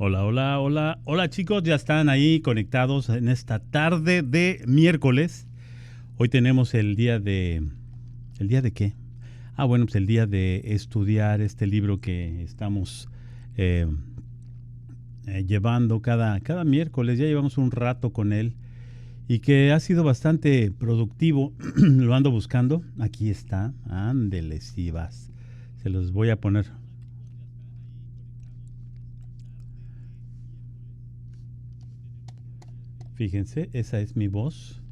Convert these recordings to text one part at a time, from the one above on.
Hola, hola, hola, hola chicos, ya están ahí conectados en esta tarde de miércoles. Hoy tenemos ¿el día de qué? Bueno, pues el día de estudiar este libro que estamos eh, llevando cada miércoles. Ya llevamos un rato con él y que ha sido bastante productivo. Lo ando buscando. Aquí está. Ándele, si vas. Se los voy a poner. Fíjense, esa es mi voz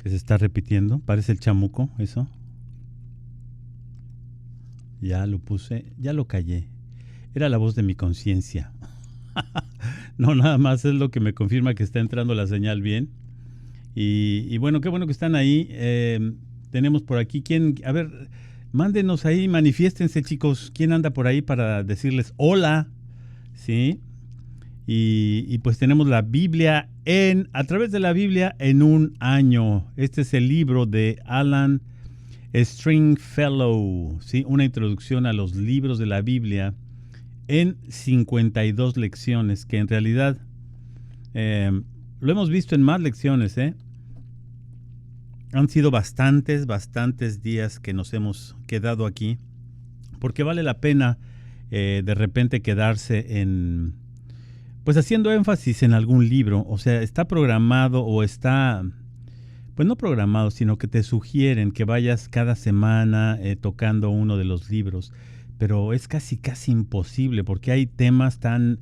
que se está repitiendo. Parece el chamuco, eso. Ya lo puse, ya lo callé. Era la voz de mi conciencia. No, nada más es lo que me confirma que está entrando la señal bien. Y bueno, qué bueno que están ahí. Tenemos por aquí quién. A ver, mándenos ahí, manifiéstense, chicos. ¿Quién anda por ahí para decirles hola? ¿Sí? Y pues tenemos la Biblia a través de la Biblia en un año. Este es el libro de Alan Stringfellow, ¿sí? Una introducción a los libros de la Biblia en 52 lecciones, que en realidad eh, lo hemos visto en más lecciones, ¿eh? Han sido bastantes días que nos hemos quedado aquí, porque vale la pena de repente quedarse pues haciendo énfasis en algún libro. O sea, está programado o está, pues no programado, sino que te sugieren que vayas cada semana tocando uno de los libros, pero es casi imposible porque hay temas tan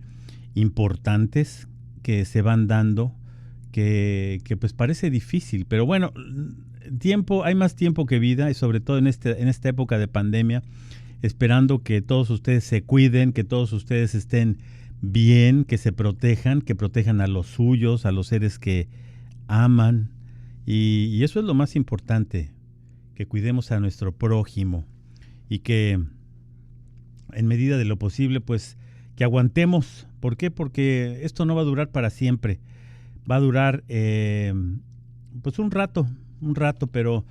importantes que se van dando que pues parece difícil, pero bueno, hay más tiempo que vida y sobre todo en esta época de pandemia, esperando que todos ustedes se cuiden, que todos ustedes estén bien, que se protejan, que protejan a los suyos, a los seres que aman. Y eso es lo más importante, que cuidemos a nuestro prójimo y que en medida de lo posible, pues que aguantemos. ¿Por qué? Porque esto no va a durar para siempre. Va a durar pues un rato, pero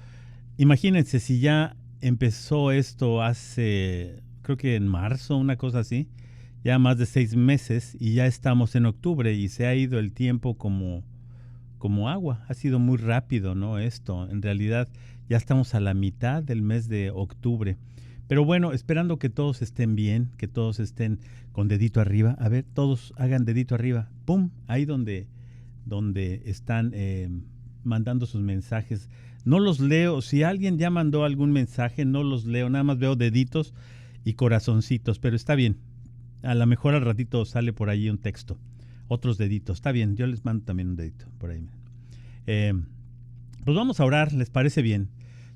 imagínense si ya empezó esto hace, creo que en marzo, una cosa así, ya más de 6 meses y ya estamos en octubre y se ha ido el tiempo como agua. Ha sido muy rápido, ¿no? Esto, en realidad ya estamos a la mitad del mes de octubre. Pero bueno, esperando que todos estén bien, que todos estén con dedito arriba. A ver, todos hagan dedito arriba. ¡Pum! Ahí donde están mandando sus mensajes. No los leo. Si alguien ya mandó algún mensaje, no los leo. Nada más veo deditos y corazoncitos, pero está bien. A lo mejor al ratito sale por ahí un texto. Otros deditos. Está bien, yo les mando también un dedito por ahí. Pues vamos a orar, ¿les parece bien?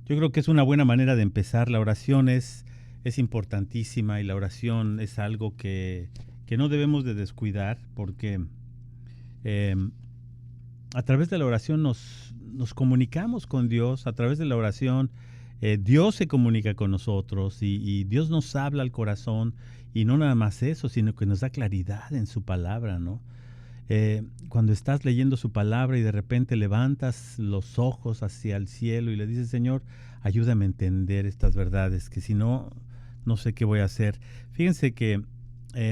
Yo creo que es una buena manera de empezar. La oración es importantísima y la oración es algo que no debemos de descuidar porque eh, a través de la oración nos comunicamos con Dios. A través de la oración Dios se comunica con nosotros y Dios nos habla al corazón. Y no nada más eso, sino que nos da claridad en su palabra, ¿no? Cuando estás leyendo su palabra y de repente levantas los ojos hacia el cielo y le dices, Señor, ayúdame a entender estas verdades, que si no, no sé qué voy a hacer. Fíjense que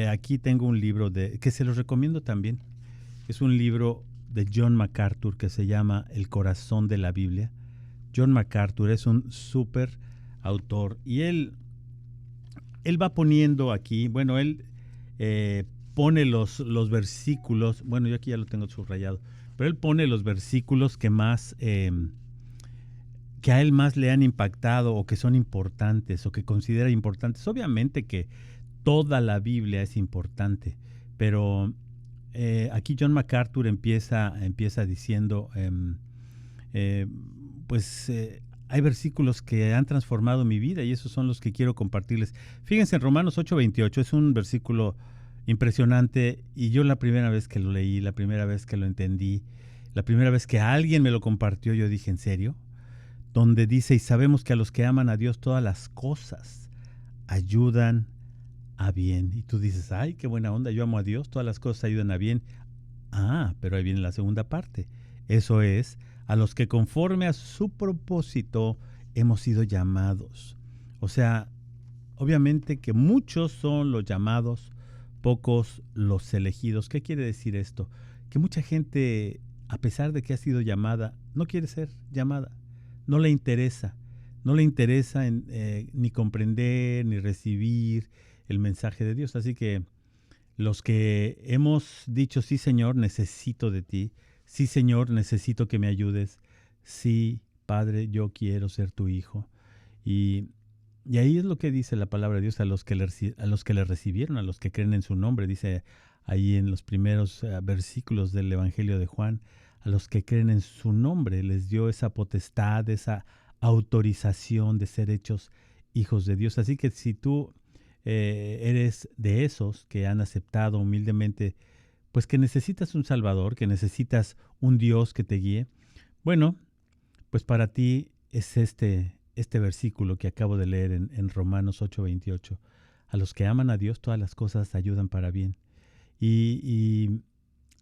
aquí tengo un libro que se los recomiendo también. Es un libro de John MacArthur que se llama El corazón de la Biblia. John MacArthur es un súper autor y él va poniendo aquí, bueno, él pone los versículos, bueno, yo aquí ya lo tengo subrayado, pero él pone los versículos que más, que a él más le han impactado o que son importantes o que considera importantes. Obviamente que toda la Biblia es importante, pero aquí John MacArthur empieza diciendo, pues hay versículos que han transformado mi vida y esos son los que quiero compartirles. Fíjense en Romanos 8:28, es un versículo impresionante y yo la primera vez que lo leí, la primera vez que lo entendí, la primera vez que alguien me lo compartió, yo dije, ¿en serio? Donde dice, y sabemos que a los que aman a Dios todas las cosas ayudan a bien. Y tú dices, ay, qué buena onda, yo amo a Dios, todas las cosas ayudan a bien. Pero ahí viene la segunda parte. Eso es, a los que conforme a su propósito hemos sido llamados. O sea, obviamente que muchos son los llamados, pocos los elegidos. ¿Qué quiere decir esto? Que mucha gente, a pesar de que ha sido llamada, no quiere ser llamada, no le interesa. No le interesa ni comprender ni recibir el mensaje de Dios. Así que los que hemos dicho, sí Señor, necesito de ti, sí Señor, necesito que me ayudes, sí Padre, yo quiero ser tu hijo. Y ahí es lo que dice la palabra de Dios a los que le recibieron, a los que creen en su nombre. Dice ahí en los primeros versículos del Evangelio de Juan, a los que creen en su nombre les dio esa potestad, esa autorización de ser hechos hijos de Dios. Así que si tú eres de esos que han aceptado humildemente, pues que necesitas un Salvador, que necesitas un Dios que te guíe, bueno, pues para ti es este versículo que acabo de leer en Romanos 8:28. A los que aman a Dios, todas las cosas ayudan para bien. Y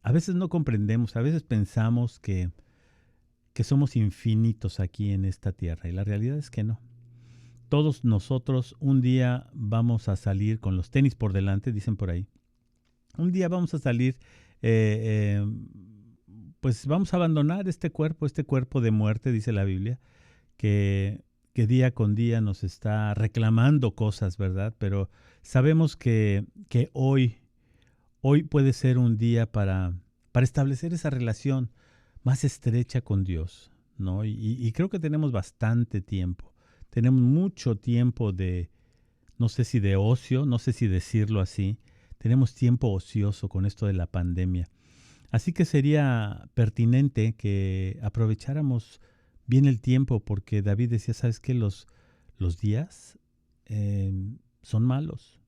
a veces no comprendemos, a veces pensamos que somos infinitos aquí en esta tierra, y la realidad es que no. Todos nosotros un día vamos a salir con los tenis por delante, dicen por ahí. Un día vamos a salir, pues vamos a abandonar este cuerpo de muerte, dice la Biblia, que día con día nos está reclamando cosas, ¿verdad? Pero sabemos que hoy puede ser un día para establecer esa relación más estrecha con Dios, ¿no? Y creo que tenemos bastante tiempo. Tenemos mucho tiempo no sé si de ocio, no sé si decirlo así. Tenemos tiempo ocioso con esto de la pandemia. Así que sería pertinente que aprovecháramos bien el tiempo, porque David decía, ¿sabes qué? Los días son malos.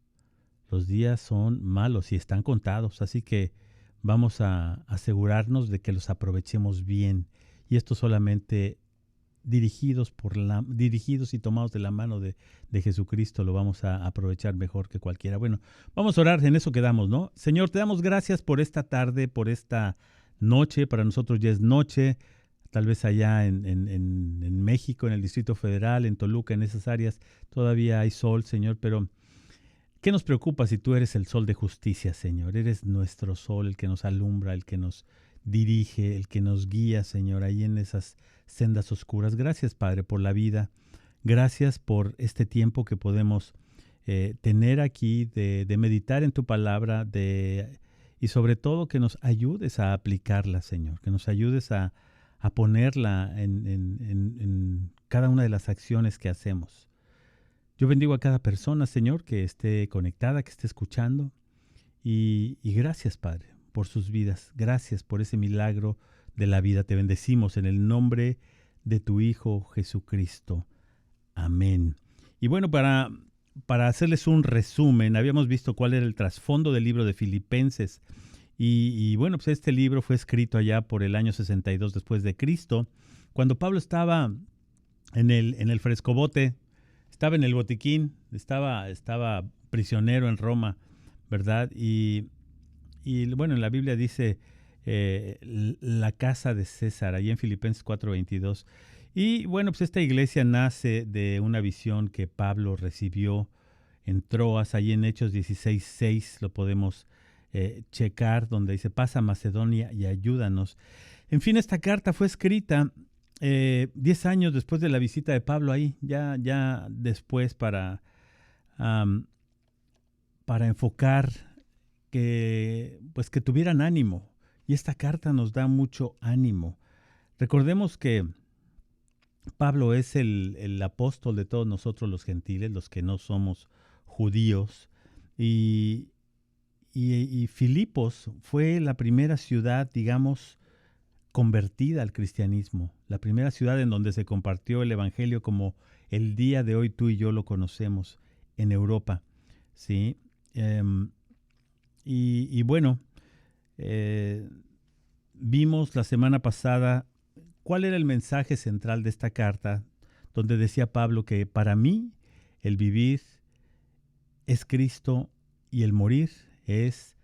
Los días son malos y están contados, así que vamos a asegurarnos de que los aprovechemos bien. Y esto solamente dirigidos y tomados de la mano de Jesucristo lo vamos a aprovechar mejor que cualquiera. Bueno, vamos a orar, en eso quedamos, ¿no? Señor, te damos gracias por esta tarde, por esta noche. Para nosotros ya es noche, tal vez allá en México, en el Distrito Federal, en Toluca, en esas áreas, todavía hay sol, Señor, pero ¿qué nos preocupa si tú eres el sol de justicia, Señor? Eres nuestro sol, el que nos alumbra, el que nos dirige, el que nos guía, Señor, ahí en esas sendas oscuras. Gracias, Padre, por la vida. Gracias por este tiempo que podemos tener aquí de meditar en tu palabra y sobre todo que nos ayudes a aplicarla, Señor, que nos ayudes a ponerla en cada una de las acciones que hacemos. Yo bendigo a cada persona, Señor, que esté conectada, que esté escuchando. Y gracias, Padre, por sus vidas. Gracias por ese milagro de la vida. Te bendecimos en el nombre de tu Hijo Jesucristo. Amén. Y bueno, para hacerles un resumen, habíamos visto cuál era el trasfondo del libro de Filipenses. Y bueno, pues este libro fue escrito allá por el año 62 después de Cristo, cuando Pablo estaba en el frescobote, estaba en el botiquín, estaba prisionero en Roma, ¿verdad? Y bueno, en la Biblia dice la casa de César, ahí en Filipenses 4:22. Y bueno, pues esta iglesia nace de una visión que Pablo recibió en Troas, ahí en Hechos 16:6 lo podemos checar, donde dice, pasa a Macedonia y ayúdanos. En fin, esta carta fue escrita 10 años después de la visita de Pablo ahí, ya después para enfocar que tuvieran ánimo. Y esta carta nos da mucho ánimo. Recordemos que Pablo es el apóstol de todos nosotros los gentiles, los que no somos judíos. Y Filipos fue la primera ciudad, digamos, convertida al cristianismo. La primera ciudad en donde se compartió el evangelio como el día de hoy tú y yo lo conocemos en Europa. ¿Sí? Y bueno, vimos la semana pasada cuál era el mensaje central de esta carta, donde decía Pablo que para mí el vivir es Cristo y el morir es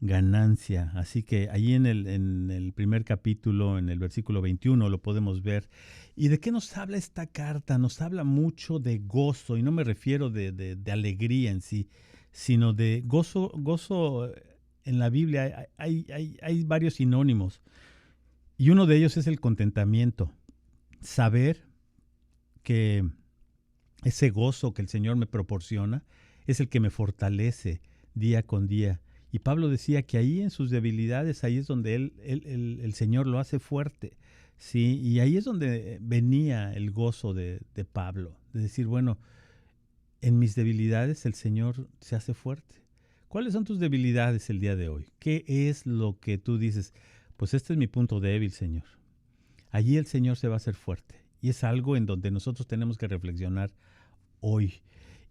ganancia. Así que ahí en el primer capítulo, en el versículo 21, lo podemos ver. ¿Y de qué nos habla esta carta? Nos habla mucho de gozo, y no me refiero de alegría en sí, sino de gozo. Gozo en la Biblia hay varios sinónimos y uno de ellos es el contentamiento. Saber que ese gozo que el Señor me proporciona es el que me fortalece día con día. Y Pablo decía que ahí en sus debilidades, ahí es donde el Señor lo hace fuerte. Sí, y ahí es donde venía el gozo de Pablo, de decir, bueno, en mis debilidades el Señor se hace fuerte. ¿Cuáles son tus debilidades el día de hoy? ¿Qué es lo que tú dices? Pues este es mi punto débil, Señor. Allí el Señor se va a hacer fuerte. Y es algo en donde nosotros tenemos que reflexionar hoy.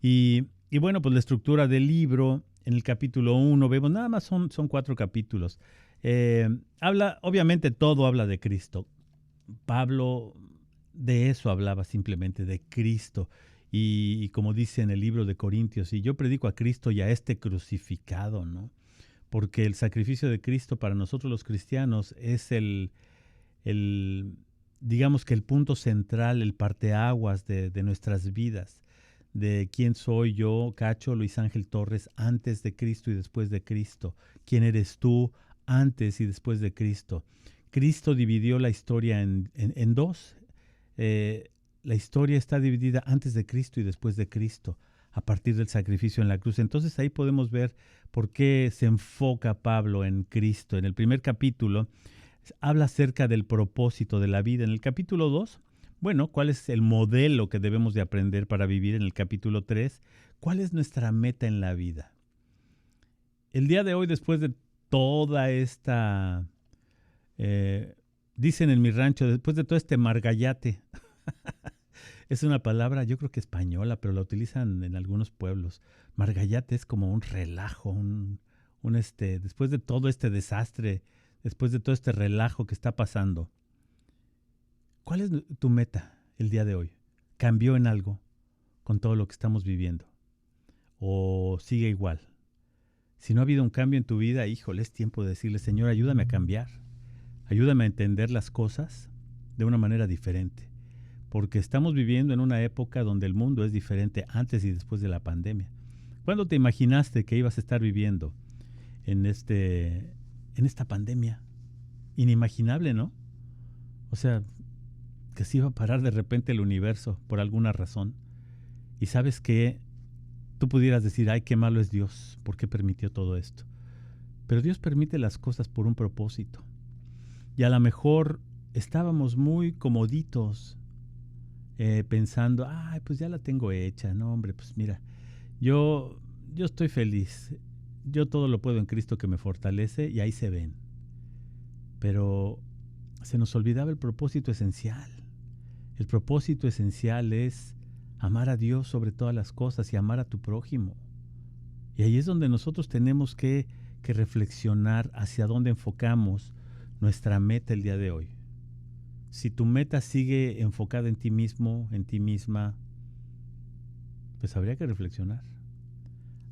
Y bueno, pues la estructura del libro, en el capítulo 1, vemos, nada más son 4 capítulos. Obviamente todo habla de Cristo. Pablo de eso hablaba simplemente, de Cristo. Y como dice en el libro de Corintios, y yo predico a Cristo y a este crucificado, ¿no? Porque el sacrificio de Cristo para nosotros los cristianos es digamos que el punto central, el parteaguas de nuestras vidas, de quién soy yo, Cacho Luis Ángel Torres, antes de Cristo y después de Cristo. ¿Quién eres tú antes y después de Cristo? Cristo dividió la historia en dos. La historia está dividida antes de Cristo y después de Cristo, a partir del sacrificio en la cruz. Entonces ahí podemos ver por qué se enfoca Pablo en Cristo. En el primer capítulo habla acerca del propósito de la vida. En el capítulo 2, bueno, ¿cuál es el modelo que debemos de aprender para vivir? En el capítulo 3, ¿cuál es nuestra meta en la vida? El día de hoy, después de toda esta, dicen en mi rancho, después de todo este margallate, es una palabra yo creo que española, pero la utilizan en algunos pueblos. Margallate es como un relajo, después de todo este desastre, después de todo este relajo que está pasando. ¿Cuál es tu meta el día de hoy? ¿Cambió en algo con todo lo que estamos viviendo? ¿O sigue igual? Si no ha habido un cambio en tu vida, híjole, es tiempo de decirle, Señor, ayúdame a cambiar. Ayúdame a entender las cosas de una manera diferente. Porque estamos viviendo en una época donde el mundo es diferente antes y después de la pandemia. ¿Cuándo te imaginaste que ibas a estar viviendo en esta pandemia? Inimaginable, ¿no? O sea, que se iba a parar de repente el universo por alguna razón. Y sabes que tú pudieras decir, ay, qué malo es Dios, ¿por qué permitió todo esto? Pero Dios permite las cosas por un propósito. Y a lo mejor estábamos muy comoditos, pensando, ay, pues ya la tengo hecha, no, hombre, pues mira, yo estoy feliz, yo todo lo puedo en Cristo que me fortalece, y ahí se ven. Pero se nos olvidaba el propósito esencial. El propósito esencial es amar a Dios sobre todas las cosas y amar a tu prójimo. Y ahí es donde nosotros tenemos que reflexionar hacia dónde enfocamos nuestra meta el día de hoy. Si tu meta sigue enfocada en ti mismo, en ti misma, pues habría que reflexionar.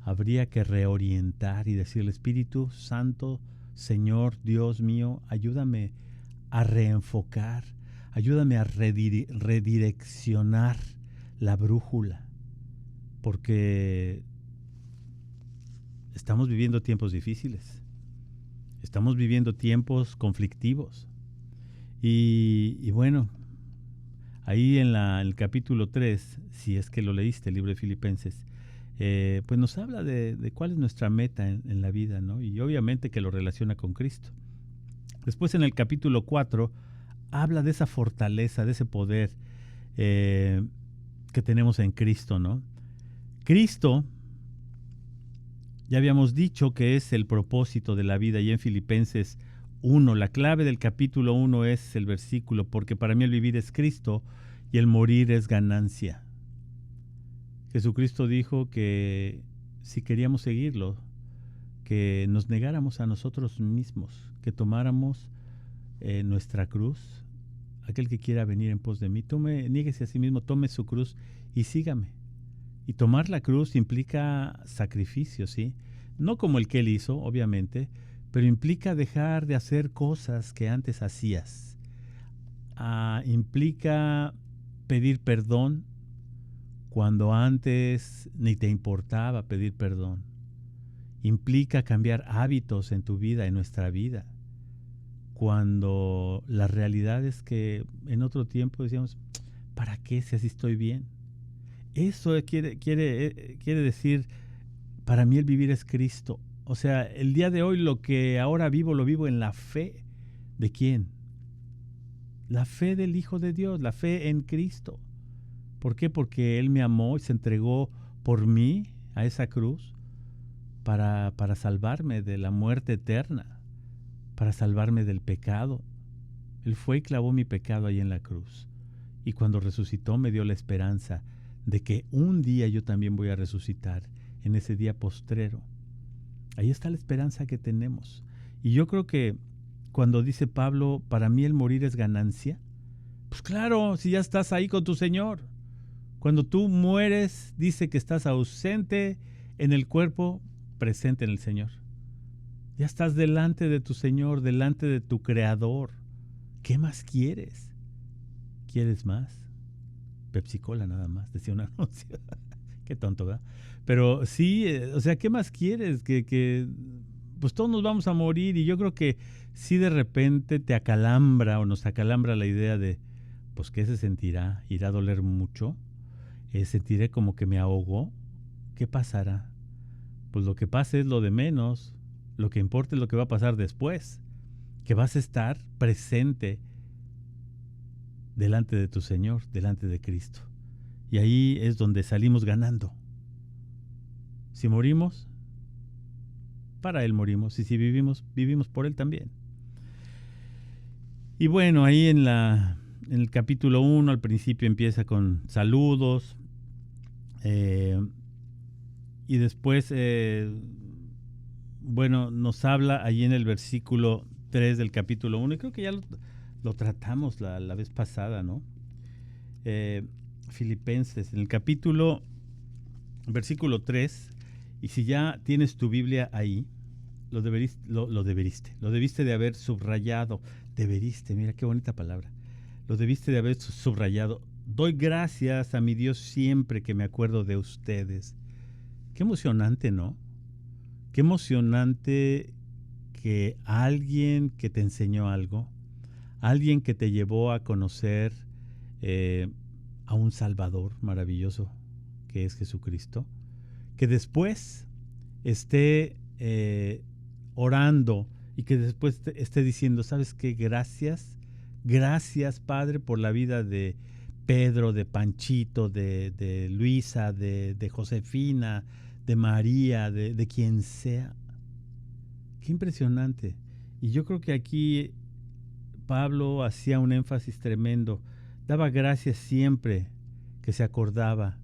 Habría que reorientar y decirle, Espíritu Santo, Señor, Dios mío, ayúdame a reenfocar, ayúdame a redireccionar la brújula, porque estamos viviendo tiempos difíciles, estamos viviendo tiempos conflictivos. Y bueno, ahí en el capítulo 3, si es que lo leíste, el libro de Filipenses, pues nos habla de cuál es nuestra meta en la vida, ¿no? Y obviamente que lo relaciona con Cristo. Después en el capítulo 4 habla de esa fortaleza, de ese poder que tenemos en Cristo, ¿no? Cristo, ya habíamos dicho que es el propósito de la vida, y en Filipenses 1, la clave del capítulo 1 es el versículo, porque para mí el vivir es Cristo y el morir es ganancia. Jesucristo dijo que si queríamos seguirlo, que nos negáramos a nosotros mismos, que tomáramos nuestra cruz. Aquel que quiera venir en pos de mí, niéguese a sí mismo, tome su cruz y sígame. Y tomar la cruz implica sacrificio, ¿sí? No como el que él hizo, obviamente, pero implica dejar de hacer cosas que antes hacías. Implica pedir perdón cuando antes ni te importaba pedir perdón. implica cambiar hábitos en tu vida, en nuestra vida, cuando la realidad es que en otro tiempo decíamos, ¿para qué si así estoy bien? Eso quiere decir, para mí el vivir es Cristo. O sea, el día de hoy lo que ahora vivo, lo vivo en la fe. ¿De quién? La fe del Hijo de Dios, la fe en Cristo. ¿Por qué? Porque Él me amó y se entregó por mí a esa cruz para salvarme de la muerte eterna, para salvarme del pecado. Él fue y clavó mi pecado ahí en la cruz. Y cuando resucitó me dio la esperanza de que un día yo también voy a resucitar, en ese día postrero. Ahí está la esperanza que tenemos. Y yo creo que cuando dice Pablo, para mí el morir es ganancia, pues claro, si ya estás ahí con tu Señor. Cuando tú mueres, dice que estás ausente en el cuerpo, presente en el Señor. Ya estás delante de tu Señor, delante de tu Creador. ¿Qué más quieres? ¿Quieres más? Pepsi Cola nada más, decía un anuncio. Qué tonto, ¿verdad? Pero sí, o sea, ¿qué más quieres? Pues todos nos vamos a morir, y yo creo que si de repente te acalambra o nos acalambra la idea de, pues, ¿qué se sentirá? ¿Irá a doler mucho? ¿Sentiré como que me ahogó? ¿Qué pasará? Pues lo que pase es lo de menos. Lo que importa es lo que va a pasar después, que vas a estar presente delante de tu Señor, delante de Cristo. Y ahí es donde salimos ganando. Si morimos, para Él morimos. Y si vivimos, vivimos por Él también. Y bueno, ahí en el capítulo 1, al principio empieza con saludos. Y después, bueno, nos habla allí en el versículo 3 del capítulo 1. Y creo que ya lo tratamos la vez pasada, ¿no? Filipenses, en el versículo 3, y si ya tienes tu Biblia ahí, lo debiste de haber subrayado. Mira qué bonita palabra. Lo debiste de haber subrayado. Doy gracias a mi Dios siempre que me acuerdo de ustedes. Qué emocionante, ¿no? Qué emocionante que alguien que te enseñó algo, alguien que te llevó a conocer a un Salvador maravilloso que es Jesucristo, que después esté orando y que después esté diciendo, ¿sabes qué? Gracias Padre por la vida de Pedro, de Panchito, de Luisa, de Josefina, de María, de quien sea. Qué impresionante. Y yo creo que aquí Pablo hacía un énfasis tremendo. Daba gracias siempre que se acordaba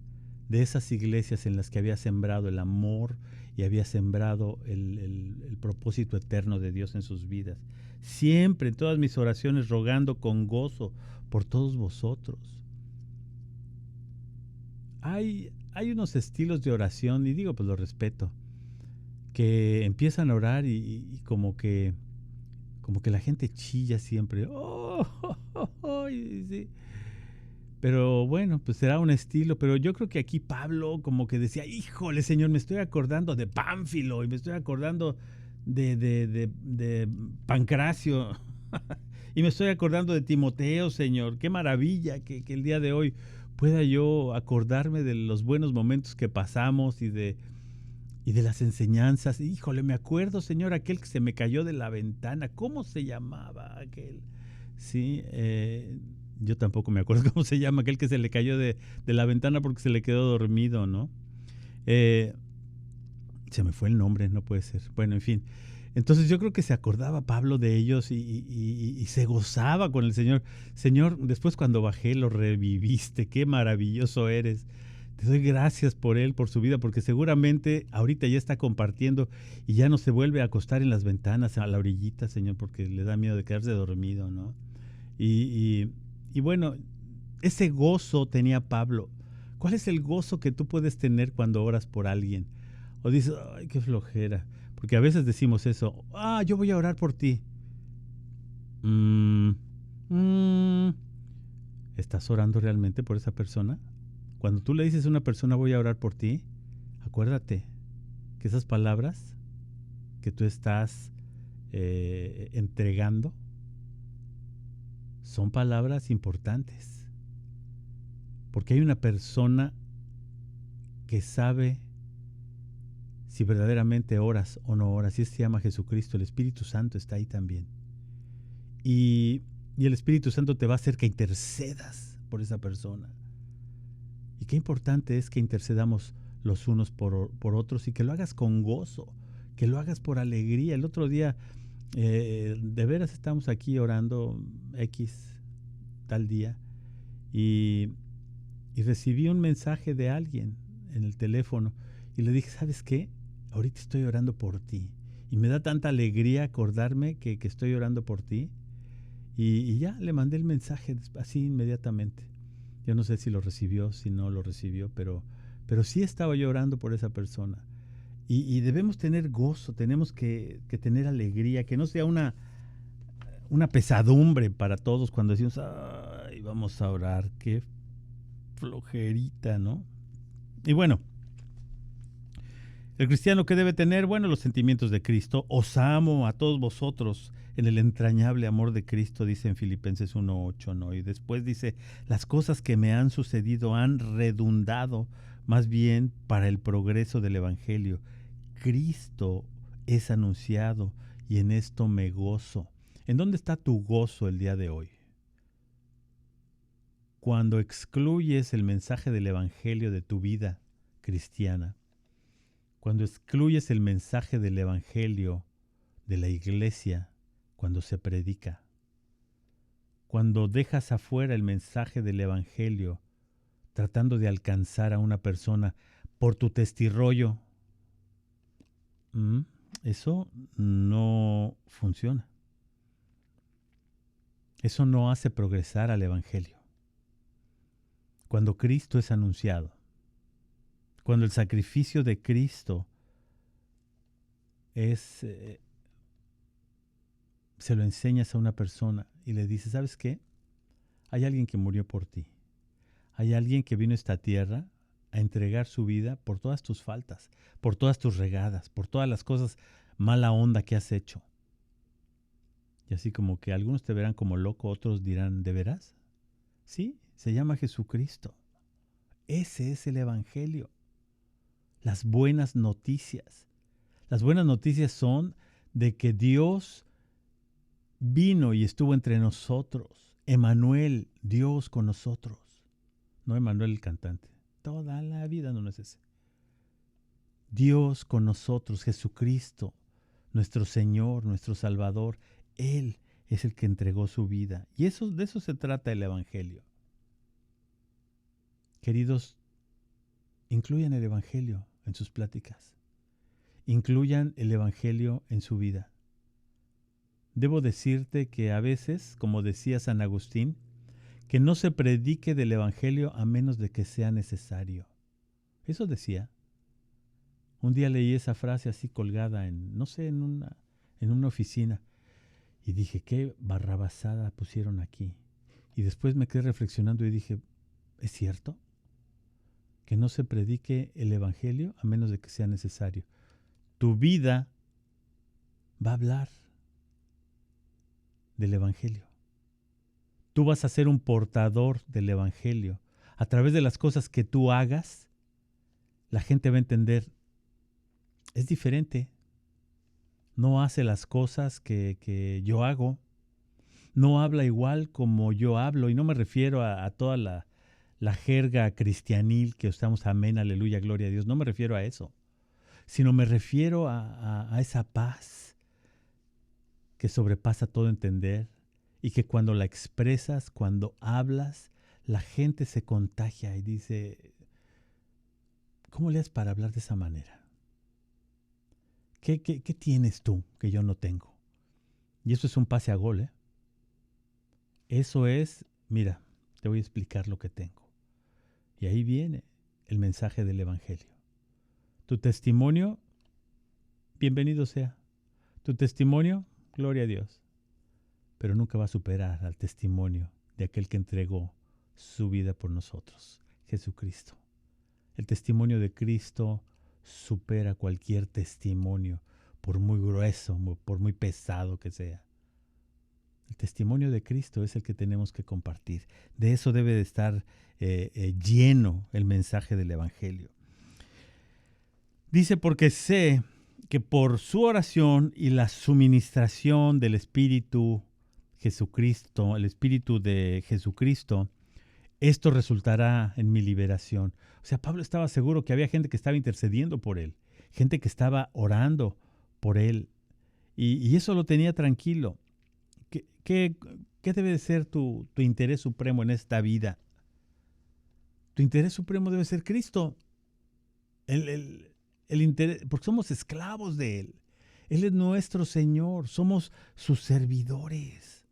de esas iglesias en las que había sembrado el amor y había sembrado el propósito eterno de Dios en sus vidas. Siempre en todas mis oraciones rogando con gozo por todos vosotros. Hay unos estilos de oración, y digo, pues lo respeto, que empiezan a orar y como que la gente chilla siempre. Sí. Pero bueno, pues será un estilo. Pero yo creo que aquí Pablo como que decía, híjole Señor, me estoy acordando de Pánfilo y me estoy acordando de Pancracio y me estoy acordando de Timoteo, Señor. Qué maravilla que el día de hoy pueda yo acordarme de los buenos momentos que pasamos y de las enseñanzas. Híjole, me acuerdo, Señor, aquel que se me cayó de la ventana. ¿Cómo se llamaba aquel? Sí, yo tampoco me acuerdo cómo se llama aquel que se le cayó de la ventana porque se le quedó dormido, ¿no? Se me fue el nombre, no puede ser. Bueno, en fin. Entonces yo creo que se acordaba Pablo de ellos y se gozaba con el Señor. Señor, después cuando bajé lo reviviste, qué maravilloso eres. Te doy gracias por él, por su vida, porque seguramente ahorita ya está compartiendo y ya no se vuelve a acostar en las ventanas, a la orillita, Señor, porque le da miedo de quedarse dormido, ¿no? Y bueno, ese gozo tenía Pablo. ¿Cuál es el gozo que tú puedes tener cuando oras por alguien? O dices, ay, qué flojera. Porque a veces decimos eso, yo voy a orar por ti. ¿Estás orando realmente por esa persona? Cuando tú le dices a una persona voy a orar por ti, acuérdate que esas palabras que tú estás entregando son palabras importantes, porque hay una persona que sabe si verdaderamente oras o no oras, y se llama Jesucristo. El Espíritu Santo está ahí también, y el Espíritu Santo te va a hacer que intercedas por esa persona. Y qué importante es que intercedamos los unos por otros, y que lo hagas con gozo, que lo hagas por alegría. El otro día, de veras estamos aquí orando X tal día, y recibí un mensaje de alguien en el teléfono, y le dije, ¿sabes qué? Ahorita estoy orando por ti, y me da tanta alegría acordarme que estoy orando por ti, y ya le mandé el mensaje así inmediatamente. Yo no sé si lo recibió, si no lo recibió, pero sí estaba yo orando por esa persona. Y debemos tener gozo, tenemos que tener alegría, que no sea una pesadumbre para todos cuando decimos, ay, vamos a orar, qué flojerita, ¿no? Y bueno, el cristiano que debe tener, bueno, los sentimientos de Cristo. Os amo a todos vosotros en el entrañable amor de Cristo, dice en Filipenses 1:8, ¿no? Y después dice, las cosas que me han sucedido han redundado más bien para el progreso del Evangelio. Cristo es anunciado y en esto me gozo. ¿En dónde está tu gozo el día de hoy? Cuando excluyes el mensaje del Evangelio de tu vida cristiana, cuando excluyes el mensaje del Evangelio de la iglesia, cuando se predica, cuando dejas afuera el mensaje del Evangelio tratando de alcanzar a una persona por tu testirrollo, eso no funciona. Eso no hace progresar al Evangelio. Cuando Cristo es anunciado, cuando el sacrificio de Cristo es, se lo enseñas a una persona y le dices, ¿sabes qué? Hay alguien que murió por ti. Hay alguien que vino a esta tierra a entregar su vida por todas tus faltas, por todas tus regadas, por todas las cosas mala onda que has hecho. Y así como que algunos te verán como loco, otros dirán, ¿de veras? Sí, se llama Jesucristo. Ese es el Evangelio. Las buenas noticias. Las buenas noticias son de que Dios vino y estuvo entre nosotros. Emanuel, Dios con nosotros. No Emanuel el cantante. Toda la vida no es ese. Dios con nosotros, Jesucristo, nuestro Señor, nuestro Salvador. Él es el que entregó su vida. Y de eso se trata el Evangelio. Queridos, incluyan el Evangelio en sus pláticas. Incluyan el Evangelio en su vida. Debo decirte que a veces, como decía San Agustín, que no se predique del Evangelio a menos de que sea necesario. Eso decía. Un día leí esa frase así colgada en, no sé, en una oficina, y dije, qué barrabasada pusieron aquí. Y después me quedé reflexionando y dije, ¿es cierto? Que no se predique el Evangelio a menos de que sea necesario. Tu vida va a hablar del Evangelio. Tú vas a ser un portador del Evangelio. A través de las cosas que tú hagas, la gente va a entender, es diferente. No hace las cosas que yo hago. No habla igual como yo hablo. Y no me refiero a toda la jerga cristianil que estamos, amén, aleluya, gloria a Dios. No me refiero a eso. Sino me refiero a esa paz que sobrepasa todo entender. Y que cuando la expresas, cuando hablas, la gente se contagia y dice, ¿cómo le haces para hablar de esa manera? ¿Qué tienes tú que yo no tengo? Y eso es un pase a gol, ¿eh? Eso es, mira, te voy a explicar lo que tengo. Y ahí viene el mensaje del Evangelio. Tu testimonio, bienvenido sea. Tu testimonio, gloria a Dios. Pero nunca va a superar al testimonio de aquel que entregó su vida por nosotros, Jesucristo. El testimonio de Cristo supera cualquier testimonio, por muy grueso, por muy pesado que sea. El testimonio de Cristo es el que tenemos que compartir. De eso debe de estar lleno el mensaje del Evangelio. Dice, porque sé que por su oración y la suministración del Espíritu Jesucristo, el Espíritu de Jesucristo, esto resultará en mi liberación. O sea, Pablo estaba seguro que había gente que estaba intercediendo por él, gente que estaba orando por él, y eso lo tenía tranquilo. ¿Qué debe de ser tu interés supremo en esta vida? Tu interés supremo debe ser Cristo. El interés, porque somos esclavos de Él. Él es nuestro Señor, somos sus servidores.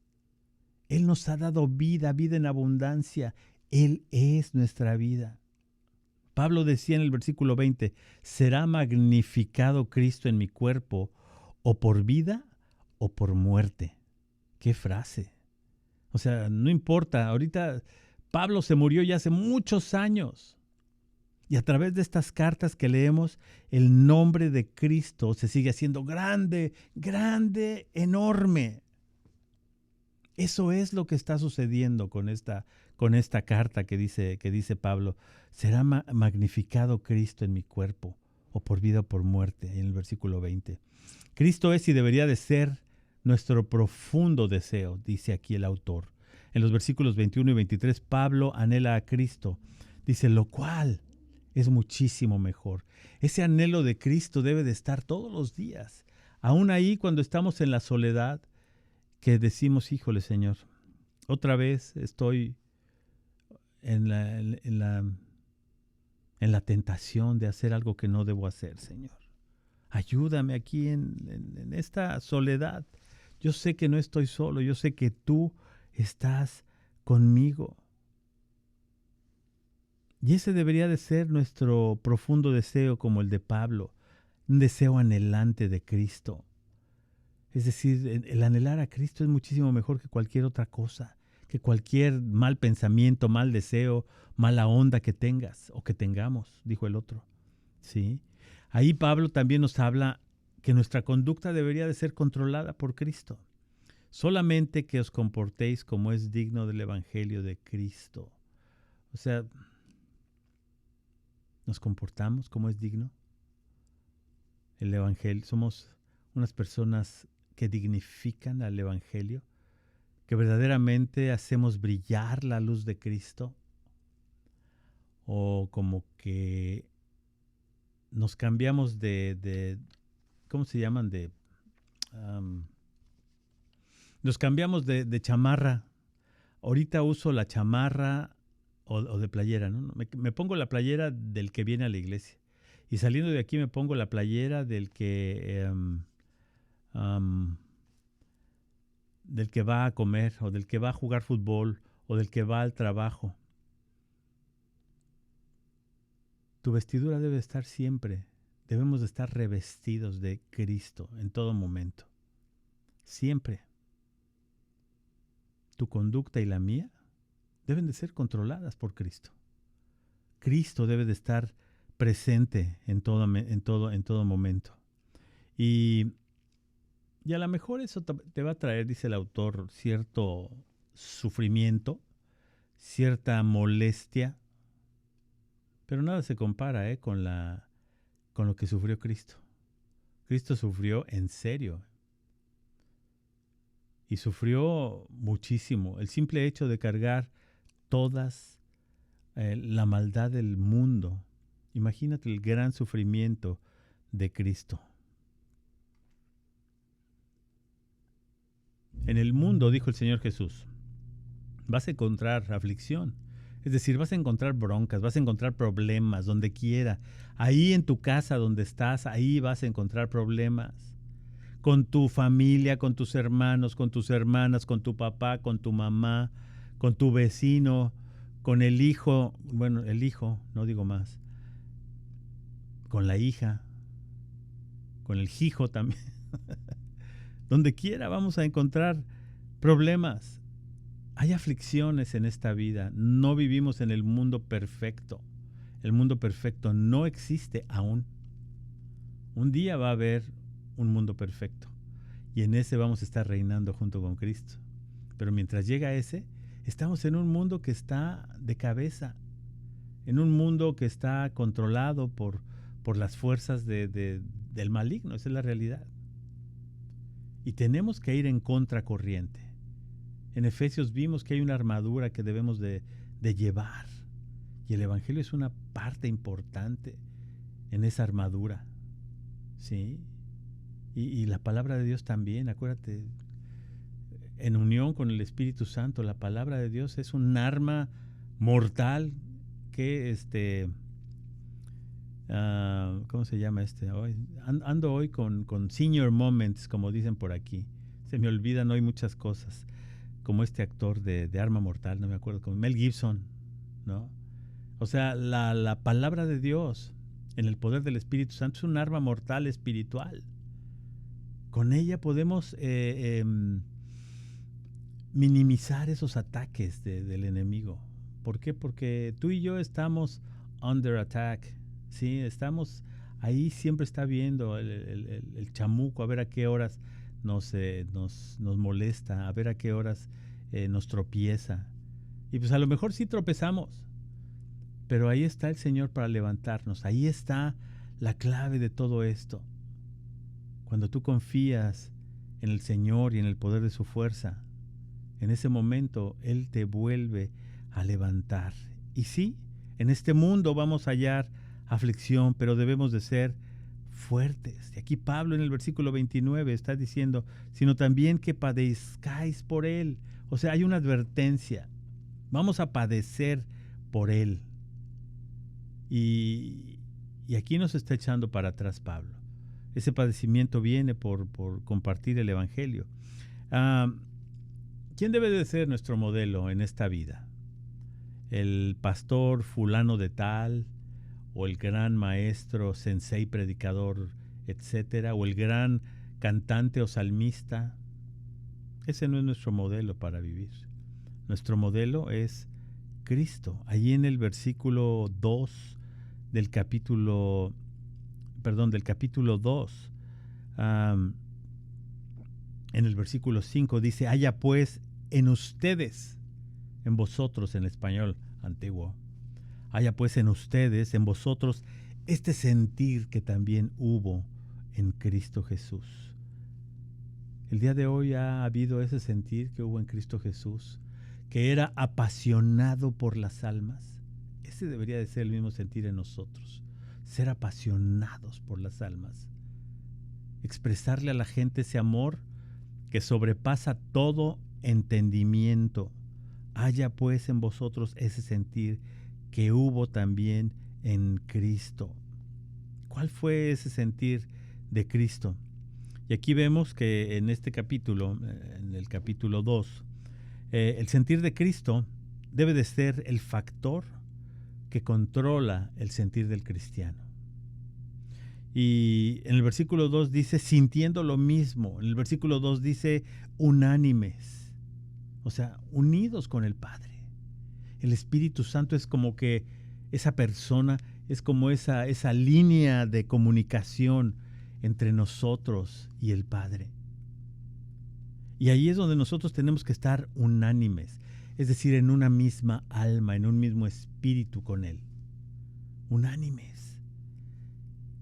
Él nos ha dado vida, vida en abundancia. Él es nuestra vida. Pablo decía en el versículo 20, ¿será magnificado Cristo en mi cuerpo, o por vida o por muerte? ¡Qué frase! O sea, no importa, ahorita Pablo se murió ya hace muchos años. Y a través de estas cartas que leemos, el nombre de Cristo se sigue haciendo grande, grande, enorme. Eso es lo que está sucediendo con esta carta que dice Pablo. ¿Será magnificado Cristo en mi cuerpo, o por vida o por muerte? En el versículo 20. Cristo es y debería de ser nuestro profundo deseo, dice aquí el autor. En los versículos 21 y 23, Pablo anhela a Cristo. Dice, lo cual es muchísimo mejor. Ese anhelo de Cristo debe de estar todos los días. Aún ahí cuando estamos en la soledad, que decimos, híjole Señor, otra vez estoy en la tentación de hacer algo que no debo hacer, Señor. Ayúdame aquí en esta soledad. Yo sé que no estoy solo, yo sé que tú estás conmigo. Y ese debería de ser nuestro profundo deseo, como el de Pablo, un deseo anhelante de Cristo. Es decir, el anhelar a Cristo es muchísimo mejor que cualquier otra cosa, que cualquier mal pensamiento, mal deseo, mala onda que tengas o que tengamos, dijo el otro. ¿Sí? Ahí Pablo también nos habla que nuestra conducta debería de ser controlada por Cristo. Solamente que os comportéis como es digno del Evangelio de Cristo. O sea, ¿nos comportamos como es digno? El Evangelio, somos unas personas que dignifican al Evangelio, que verdaderamente hacemos brillar la luz de Cristo, o como que nos cambiamos de ¿cómo se llaman? Nos cambiamos de chamarra. Ahorita uso la chamarra o de playera, ¿no? Me pongo la playera del que viene a la iglesia. Y saliendo de aquí me pongo la playera del que va a comer, o del que va a jugar fútbol, o del que va al trabajo. Tu vestidura debe estar siempre. Debemos de estar revestidos de Cristo en todo momento. Siempre. Tu conducta y la mía deben de ser controladas por Cristo. Cristo debe de estar presente en todo momento. Y a lo mejor eso te va a traer, dice el autor, cierto sufrimiento, cierta molestia, pero nada se compara con lo que sufrió Cristo. Cristo sufrió en serio. Y sufrió muchísimo. El simple hecho de cargar todas la maldad del mundo. Imagínate el gran sufrimiento de Cristo. En el mundo, dijo el Señor Jesús, vas a encontrar aflicción. Es decir, vas a encontrar broncas, vas a encontrar problemas donde quiera. Ahí en tu casa donde estás, ahí vas a encontrar problemas. Con tu familia, con tus hermanos, con tus hermanas, con tu papá, con tu mamá, con tu vecino, con el hijo, no digo más, con la hija, con el hijo también. Donde quiera vamos a encontrar problemas. Hay aflicciones en esta vida. No vivimos en el mundo perfecto. El mundo perfecto no existe aún. Un día va a haber un mundo perfecto. Y en ese vamos a estar reinando junto con Cristo. Pero mientras llega ese, estamos en un mundo que está de cabeza, en un mundo que está controlado por las fuerzas del maligno. Esa es la realidad. Y tenemos que ir en contracorriente. En Efesios vimos que hay una armadura que debemos de llevar. Y el Evangelio es una parte importante en esa armadura. ¿Sí? Y la palabra de Dios también, acuérdate, en unión con el Espíritu Santo, la palabra de Dios es un arma mortal que ¿cómo se llama hoy? Ando hoy con senior moments, como dicen por aquí. Se me olvidan hoy muchas cosas, como este actor de Arma Mortal, no me acuerdo, como Mel Gibson, ¿no? O sea, la palabra de Dios en el poder del Espíritu Santo es un arma mortal espiritual. Con ella podemos minimizar esos ataques del enemigo. ¿Por qué? Porque tú y yo estamos under attack. Sí, estamos ahí, siempre está viendo el chamuco, a ver a qué horas nos molesta, a ver a qué horas nos tropieza. Y pues a lo mejor sí tropezamos, pero ahí está el Señor para levantarnos. Ahí está la clave de todo esto. Cuando tú confías en el Señor y en el poder de su fuerza, en ese momento Él te vuelve a levantar. Y sí, en este mundo vamos a hallar aflicción, pero debemos de ser fuertes. Y aquí Pablo en el versículo 29 está diciendo, sino también que padezcáis por Él. O sea, hay una advertencia. Vamos a padecer por Él. Y aquí nos está echando para atrás Pablo. Ese padecimiento viene por compartir el Evangelio. ¿Quién debe de ser nuestro modelo en esta vida? ¿El pastor fulano de tal? ¿O el gran maestro, sensei, predicador, etcétera? ¿O el gran cantante o salmista? Ese no es nuestro modelo para vivir. Nuestro modelo es Cristo. Allí en el versículo 2 del capítulo 2, en el versículo 5 dice, haya pues en ustedes, en vosotros en español antiguo, haya pues en ustedes, en vosotros, este sentir que también hubo en Cristo Jesús. El día de hoy ha habido ese sentir que hubo en Cristo Jesús, que era apasionado por las almas. Ese debería de ser el mismo sentir en nosotros, ser apasionados por las almas. Expresarle a la gente ese amor que sobrepasa todo entendimiento. Haya pues en vosotros ese sentir que hubo también en Cristo. ¿Cuál fue ese sentir de Cristo? Y aquí vemos que en este capítulo, en el capítulo 2, el sentir de Cristo debe de ser el factor que controla el sentir del cristiano. Y en el versículo 2 dice sintiendo lo mismo. En el versículo 2 dice unánimes. O sea, unidos con el Padre. El Espíritu Santo es como que esa persona, es como esa línea de comunicación entre nosotros y el Padre. Y ahí es donde nosotros tenemos que estar unánimes. Es decir, en una misma alma, en un mismo espíritu con Él. Unánimes.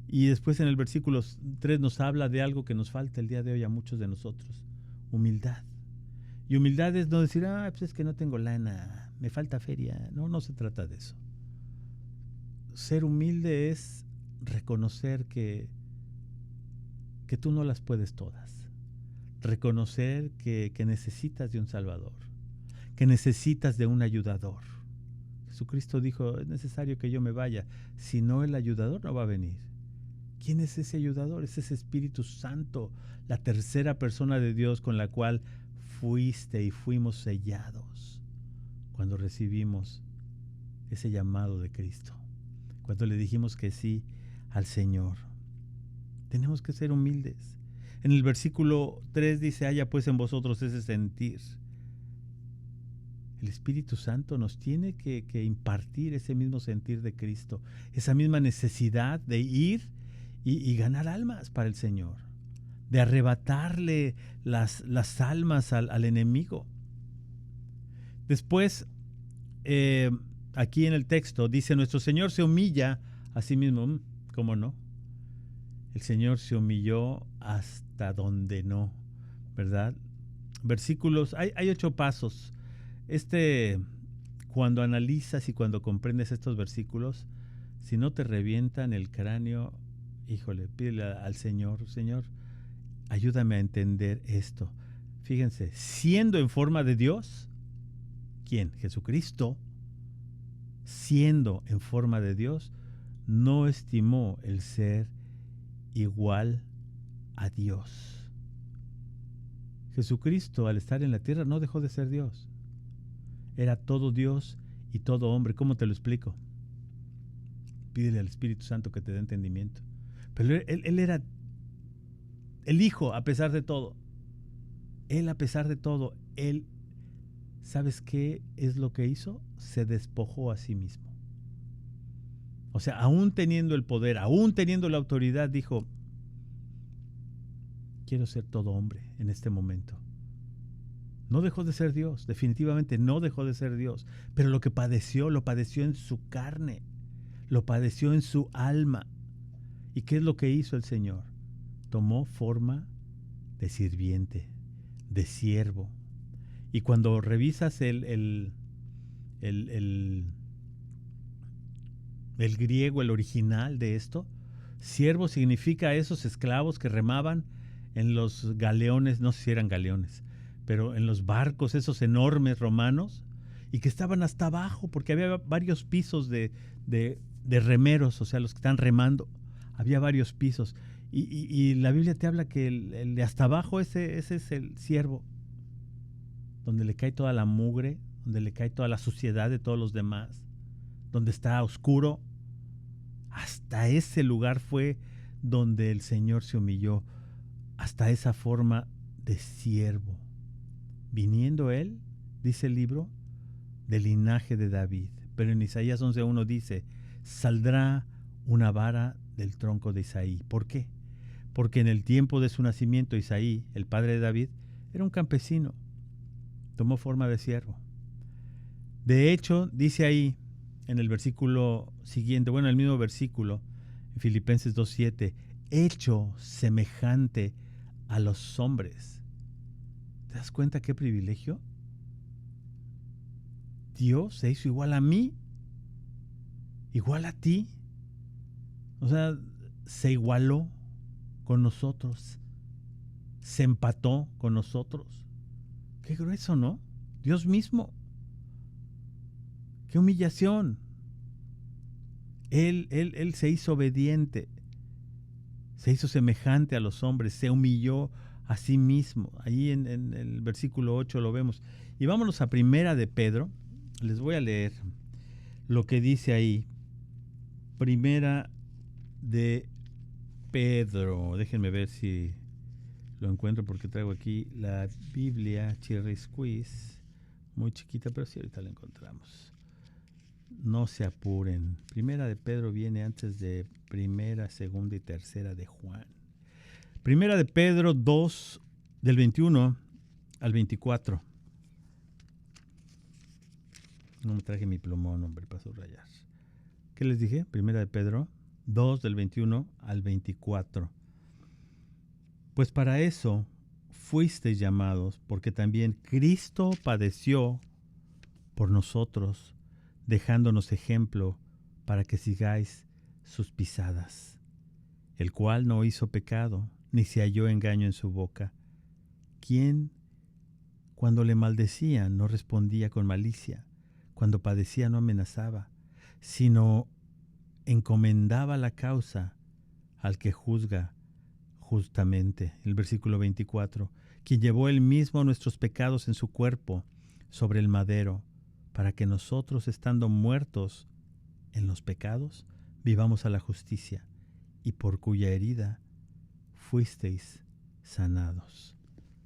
Y después en el versículo 3 nos habla de algo que nos falta el día de hoy a muchos de nosotros. Humildad. Y humildad es no decir, pues es que no tengo lana, me falta feria. No se trata de eso. Ser humilde es reconocer que tú no las puedes todas. Reconocer que necesitas de un Salvador, que necesitas de un ayudador. Jesucristo dijo, es necesario que yo me vaya, si no el ayudador no va a venir. ¿Quién es ese ayudador? Es ese Espíritu Santo, la tercera persona de Dios con la cual fuiste y fuimos sellados cuando recibimos ese llamado de Cristo, cuando le dijimos que sí al Señor. Tenemos que ser humildes. En el versículo 3 dice, haya pues en vosotros ese sentir. El Espíritu Santo nos tiene que impartir ese mismo sentir de Cristo, esa misma necesidad de ir y ganar almas para el Señor. de arrebatarle las almas al enemigo. Después, aquí en el texto dice, nuestro Señor se humilla a sí mismo. ¿Cómo no? El Señor se humilló hasta donde no, ¿verdad? Versículos, hay 8 pasos. Cuando analizas y cuando comprendes estos versículos, si no te revientan el cráneo, híjole, pídele al Señor, Señor, ayúdame a entender esto. Fíjense, siendo en forma de Dios, ¿quién? Jesucristo, siendo en forma de Dios, no estimó el ser igual a Dios. Jesucristo, al estar en la tierra, no dejó de ser Dios. Era todo Dios y todo hombre. ¿Cómo te lo explico? Pídele al Espíritu Santo que te dé entendimiento. Pero él era el Hijo a pesar de todo. Él a pesar de todo, él, ¿sabes qué es lo que hizo? Se despojó a sí mismo. O sea, aún teniendo el poder, aún teniendo la autoridad, dijo, quiero ser todo hombre en este momento. No dejó de ser Dios, definitivamente no dejó de ser Dios, pero lo que padeció, lo padeció en su carne, lo padeció en su alma. ¿Y qué es lo que hizo el Señor? Tomó forma de sirviente, de siervo. Y cuando revisas el griego, el original de esto, siervo significa esos esclavos que remaban en los galeones, no sé si eran galeones, pero en los barcos esos enormes romanos, y que estaban hasta abajo, porque había varios pisos de remeros, o sea, los que están remando, había varios pisos, y la Biblia te habla que el de hasta abajo, ese es el siervo, donde le cae toda la mugre, donde le cae toda la suciedad de todos los demás, donde está oscuro. Hasta ese lugar fue donde el Señor se humilló, hasta esa forma de siervo. Viniendo él, dice el libro, del linaje de David. Pero en Isaías 11:1 dice, saldrá una vara del tronco de Isaí. ¿Por qué? Porque en el tiempo de su nacimiento Isaí, el padre de David, era un campesino. Tomó forma de siervo. De hecho, dice ahí, en el versículo siguiente, bueno, el mismo versículo, en Filipenses 2:7, hecho semejante a los hombres. ¿Te das cuenta qué privilegio? Dios se hizo igual a mí, igual a ti. O sea, se igualó con nosotros, se empató con nosotros. Qué grueso, ¿no? Dios mismo. ¡Qué humillación! Él se hizo obediente, se hizo semejante a los hombres, se humilló a sí mismo. Ahí en el versículo 8 lo vemos. Y vámonos a Primera de Pedro. Les voy a leer lo que dice ahí. Primera de Pedro. Déjenme ver si lo encuentro porque traigo aquí la Biblia Cherry Squeeze. Muy chiquita, pero sí, ahorita la encontramos. No se apuren. Primera de Pedro viene antes de Primera, Segunda y Tercera de Juan. Primera de Pedro 2, del 21 al 24. No me traje mi plumón, hombre, para subrayar. ¿Qué les dije? Primera de Pedro 2, del 21 al 24. Pues para eso fuisteis llamados, porque también Cristo padeció por nosotros, dejándonos ejemplo para que sigáis sus pisadas, el cual no hizo pecado, ni se halló engaño en su boca, quien cuando le maldecían no respondía con malicia, cuando padecía no amenazaba, sino encomendaba la causa al que juzga justamente. El versículo 24, quien llevó él mismo nuestros pecados en su cuerpo sobre el madero, para que nosotros, estando muertos en los pecados, vivamos a la justicia, y por cuya herida fuisteis sanados.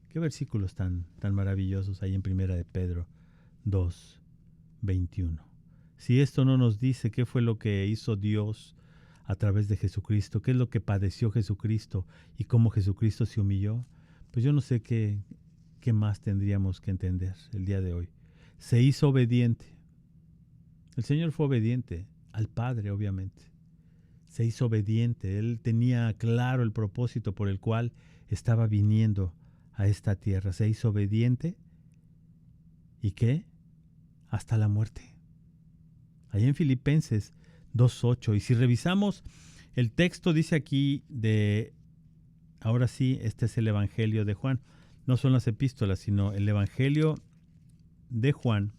Qué versículos tan maravillosos hay en Primera de Pedro 2, 21. Si esto no nos dice qué fue lo que hizo Dios a través de Jesucristo, qué es lo que padeció Jesucristo y cómo Jesucristo se humilló, pues yo no sé qué más tendríamos que entender el día de hoy. Se hizo obediente. El Señor fue obediente al Padre, obviamente. Se hizo obediente. Él tenía claro el propósito por el cual estaba viniendo a esta tierra. Se hizo obediente. ¿Y qué? Hasta la muerte. Allá en Filipenses 2:8. Y si revisamos el texto, dice aquí ahora sí, este es el Evangelio de Juan. No son las epístolas, sino el Evangelio de Juan,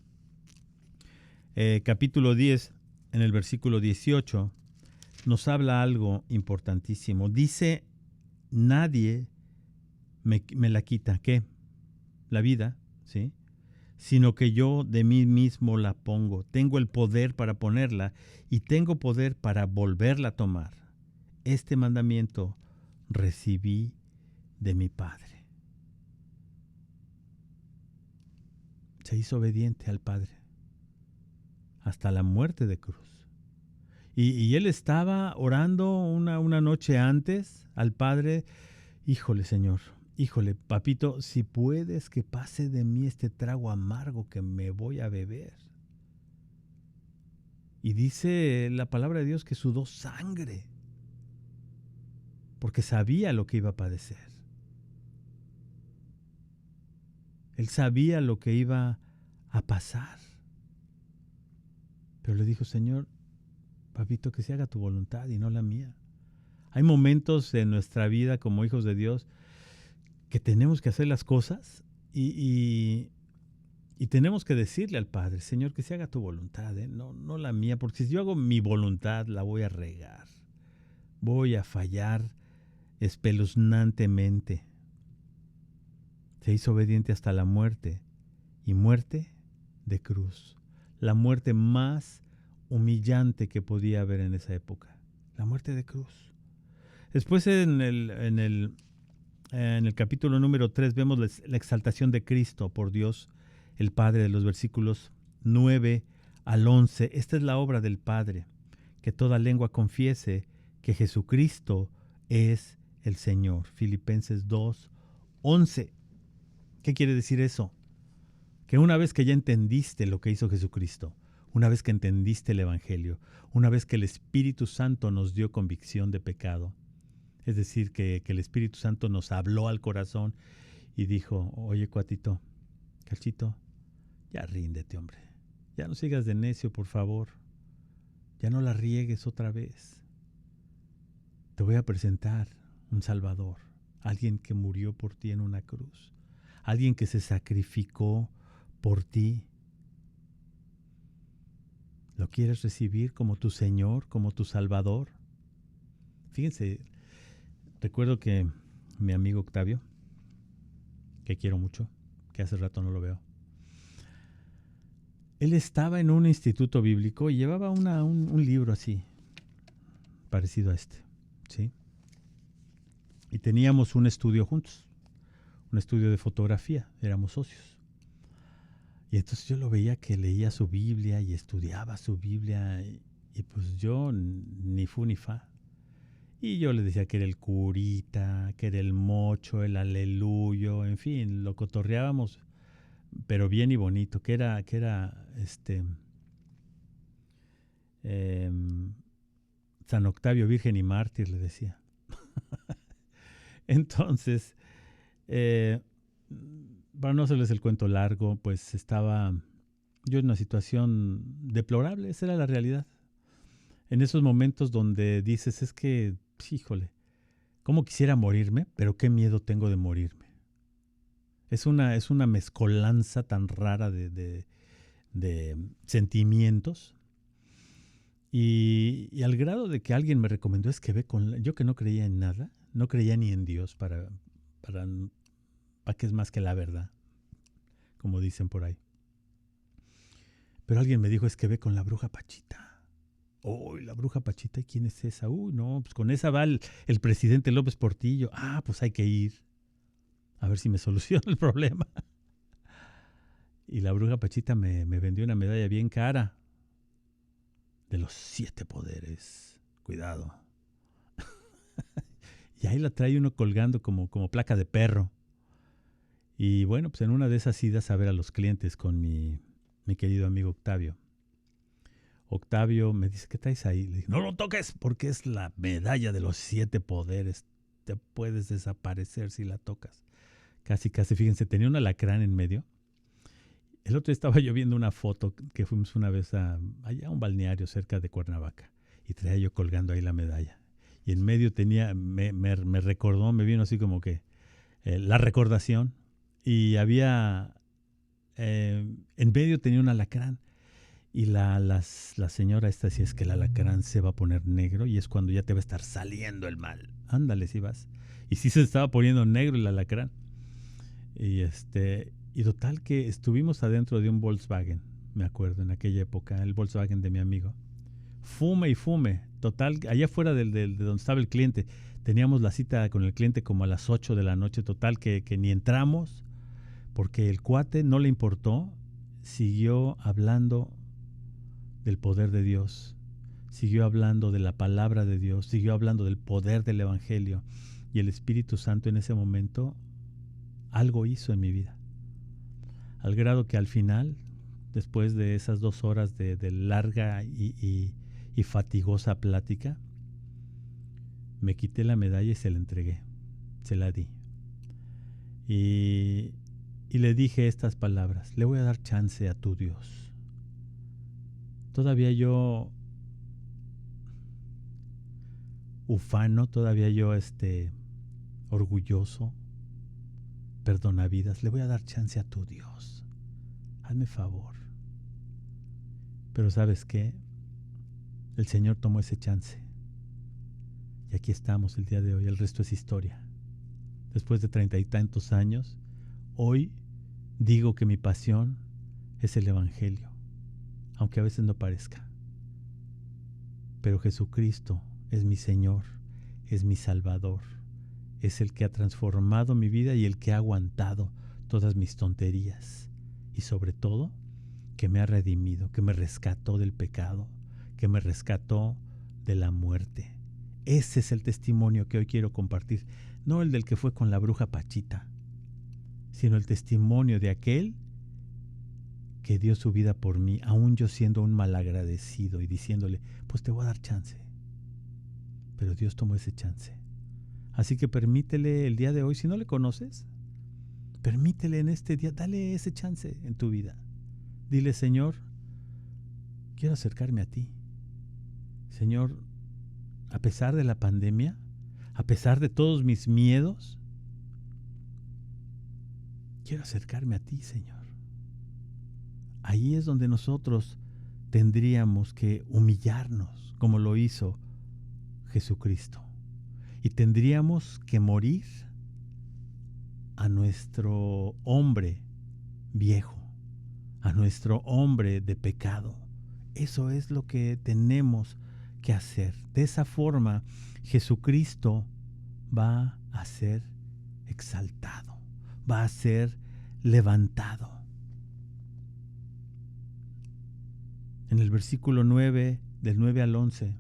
capítulo 10, en el versículo 18, nos habla algo importantísimo. Dice, nadie me la quita. ¿Qué? La vida, ¿sí? Sino que yo de mí mismo la pongo. Tengo el poder para ponerla y tengo poder para volverla a tomar. Este mandamiento recibí de mi Padre. Se hizo obediente al Padre hasta la muerte de cruz. Y él estaba orando una noche antes al Padre. Híjole, Señor, híjole, papito, si puedes que pase de mí este trago amargo que me voy a beber. Y dice la palabra de Dios que sudó sangre, porque sabía lo que iba a padecer. Él sabía lo que iba a pasar. Pero le dijo, Señor, papito, que se haga tu voluntad y no la mía. Hay momentos en nuestra vida como hijos de Dios que tenemos que hacer las cosas y tenemos que decirle al Padre, Señor, que se haga tu voluntad, no la mía, porque si yo hago mi voluntad la voy a regar, voy a fallar espeluznantemente. Se hizo obediente hasta la muerte, y muerte de cruz, la muerte más humillante que podía haber en esa época, la muerte de cruz. Después en el capítulo número 3 vemos la exaltación de Cristo por Dios el Padre, de los versículos 9 al 11. Esta es la obra del Padre, que toda lengua confiese que Jesucristo es el Señor. Filipenses 2:11. ¿Qué quiere decir eso? Que una vez que ya entendiste lo que hizo Jesucristo, una vez que entendiste el Evangelio, una vez que el Espíritu Santo nos dio convicción de pecado, es decir, que el Espíritu Santo nos habló al corazón y dijo, oye, cuatito, Cachito, ya ríndete, hombre. Ya no sigas de necio, por favor. Ya no la riegues otra vez. Te voy a presentar un Salvador, alguien que murió por ti en una cruz, alguien que se sacrificó por ti. ¿Lo quieres recibir como tu Señor, como tu Salvador? Fíjense, recuerdo que mi amigo Octavio, que quiero mucho, que hace rato no lo veo, él estaba en un instituto bíblico y llevaba un libro así, parecido a este, ¿sí? Y teníamos un estudio juntos, un estudio de fotografía, éramos socios. Y entonces yo lo veía que leía su Biblia y estudiaba su Biblia y pues yo ni fu ni fa. Y yo le decía que era el curita, que era el mocho, el aleluyo, en fin, lo cotorreábamos, pero bien y bonito, que era San Octavio, Virgen y Mártir, le decía. Entonces, para no hacerles el cuento largo, pues estaba yo en una situación deplorable, esa era la realidad. En esos momentos donde dices, es que, híjole, cómo quisiera morirme, pero qué miedo tengo de morirme. Es una mezcolanza tan rara de sentimientos. Y al grado de que alguien me recomendó, es que yo que no creía en nada, no creía ni en Dios para que es más que la verdad, como dicen por ahí. Pero alguien me dijo, es que ve con la bruja Pachita. Oh, la bruja Pachita, ¿y quién es esa? No, pues con esa va el presidente López Portillo. Ah, pues hay que ir. A ver si me soluciona el problema. Y la bruja Pachita me vendió una medalla bien cara de los 7 poderes. cuidado. Y ahí la trae uno colgando como placa de perro. Y bueno, pues en una de esas idas a ver a los clientes con mi querido amigo Octavio. Octavio me dice, ¿qué traes ahí? Le dije, no lo toques porque es la medalla de los 7 poderes. Te puedes desaparecer si la tocas. Casi, fíjense, tenía un alacrán en medio. El otro día estaba yo viendo una foto que fuimos una vez allá a un balneario cerca de Cuernavaca y traía yo colgando ahí la medalla. Y en medio tenía, me recordó, me vino así como que la recordación y había, en medio tenía un alacrán y la señora esta decía, es que el alacrán se va a poner negro y es cuando ya te va a estar saliendo el mal. Ándale, si vas. Y sí se estaba poniendo negro el alacrán. Y total que estuvimos adentro de un Volkswagen, me acuerdo, en aquella época, el Volkswagen de mi amigo. Fume y fume. Total, allá afuera de donde estaba el cliente, teníamos la cita con el cliente como a las 8 de la noche, total que ni entramos, porque el cuate no le importó, siguió hablando del poder de Dios, siguió hablando de la palabra de Dios, siguió hablando del poder del Evangelio, y el Espíritu Santo en ese momento algo hizo en mi vida. Al grado que al final, después de esas 2 horas de larga y fatigosa plática, me quité la medalla y se la entregué, se la di. Y le dije estas palabras, le voy a dar chance a tu Dios. Todavía yo, ufano, todavía yo, orgulloso, perdonavidas, le voy a dar chance a tu Dios. Hazme favor. Pero ¿sabes qué? El Señor tomó ese chance. Y aquí estamos el día de hoy. El resto es historia. Después de 30 y tantos años, hoy digo que mi pasión es el Evangelio, aunque a veces no parezca. Pero Jesucristo es mi Señor, es mi Salvador, es el que ha transformado mi vida y el que ha aguantado todas mis tonterías. Y sobre todo, que me ha redimido, que me rescató del pecado, que me rescató de la muerte. Ese es el testimonio que hoy quiero compartir, no el del que fue con la bruja Pachita, sino el testimonio de aquel que dio su vida por mí, aún yo siendo un malagradecido y diciéndole, pues te voy a dar chance. Pero Dios tomó ese chance. Así que permítele el día de hoy, si no le conoces, permítele en este día, dale ese chance en tu vida. Dile, Señor, quiero acercarme a ti. Señor, a pesar de la pandemia, a pesar de todos mis miedos, quiero acercarme a ti, Señor. Ahí es donde nosotros tendríamos que humillarnos, como lo hizo Jesucristo. Y tendríamos que morir a nuestro hombre viejo, a nuestro hombre de pecado. Eso es lo que tenemos que hacer. De esa forma, Jesucristo va a ser exaltado, va a ser levantado. En el versículo 9, del 9 al 11,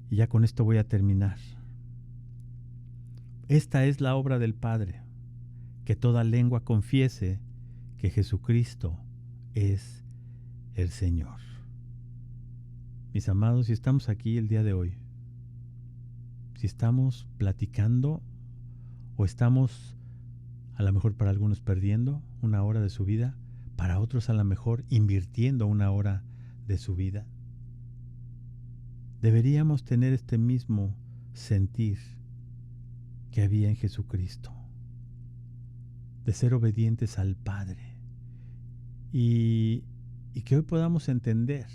y ya con esto voy a terminar. Esta es la obra del Padre, que toda lengua confiese que Jesucristo es el Señor. Mis amados, si estamos aquí el día de hoy, si estamos platicando o estamos a lo mejor para algunos perdiendo 1 hora de su vida, para otros a lo mejor invirtiendo 1 hora de su vida, deberíamos tener este mismo sentir que había en Jesucristo, de ser obedientes al Padre, y que hoy podamos entender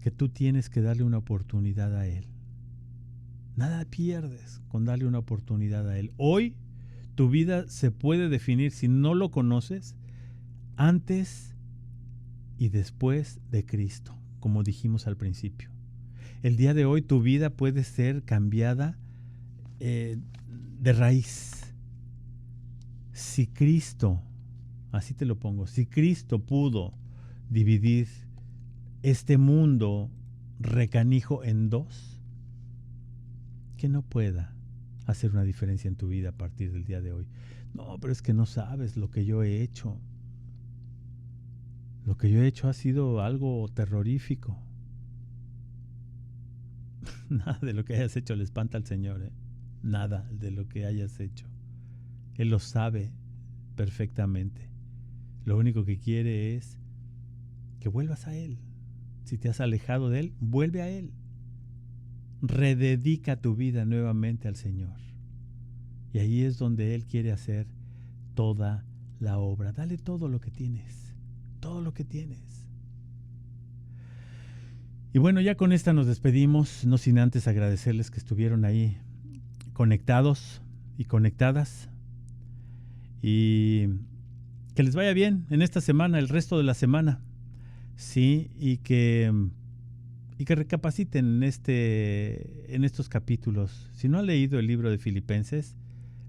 que tú tienes que darle una oportunidad a Él. Nada pierdes con darle una oportunidad a Él. Hoy tu vida se puede definir, si no lo conoces, antes y después de Cristo, como dijimos al principio. El día de hoy tu vida puede ser cambiada de raíz. Si Cristo, así te lo pongo, si Cristo pudo dividir este mundo recanijo en dos que no pueda hacer una diferencia en tu vida a partir del día de hoy. No, pero es que no sabes lo que yo he hecho. Lo que yo he hecho ha sido algo terrorífico. Nada de lo que hayas hecho le espanta al Señor, ¿eh? Nada de lo que hayas hecho. Él lo sabe perfectamente. Lo único que quiere es que vuelvas a Él. Si te has alejado de Él, vuelve a Él. Rededica tu vida nuevamente al Señor. Y ahí es donde Él quiere hacer toda la obra. Dale todo lo que tienes. Todo lo que tienes. Y bueno, ya con esta nos despedimos, no sin antes agradecerles que estuvieron ahí conectados y conectadas. Y que les vaya bien en esta semana, el resto de la semana. Sí, y que recapaciten en estos capítulos. Si no han leído el libro de Filipenses,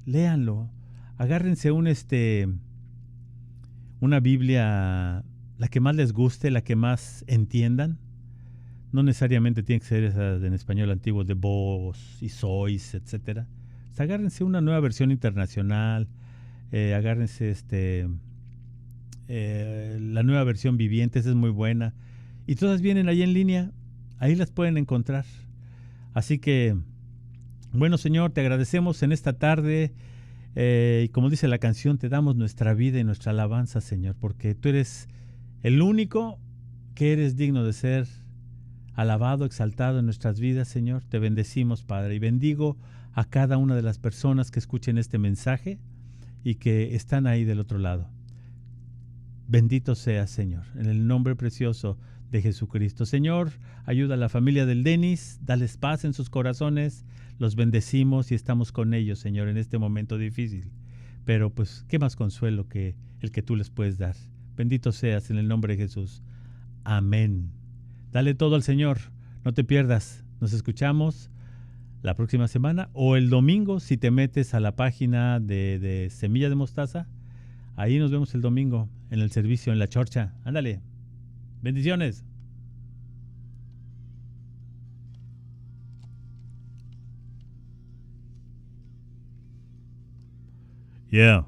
léanlo. Agárrense una Biblia, la que más les guste, la que más entiendan. No necesariamente tiene que ser esa en español antiguo de vos y sois, etcétera. O sea, agárrense una nueva versión internacional, agárrense la nueva versión viviente, esa es muy buena. Y todas vienen ahí en línea, ahí las pueden encontrar. Así que, bueno, Señor, te agradecemos en esta tarde. Y como dice la canción, te damos nuestra vida y nuestra alabanza, Señor, porque tú eres el único que eres digno de ser alabado, exaltado en nuestras vidas, Señor. Te bendecimos, Padre, y bendigo a cada una de las personas que escuchen este mensaje y que están ahí del otro lado. Bendito seas, Señor, en el nombre precioso de Jesucristo. Señor, ayuda a la familia del Denis, dales paz en sus corazones, los bendecimos y estamos con ellos, Señor, en este momento difícil. Pero pues, ¿qué más consuelo que el que tú les puedes dar? Bendito seas en el nombre de Jesús. Amén. Dale todo al Señor, no te pierdas. Nos escuchamos la próxima semana o el domingo si te metes a la página de Semilla de Mostaza. Ahí nos vemos el domingo en el servicio, en la chorcha. Ándale. Bendiciones. Yeah.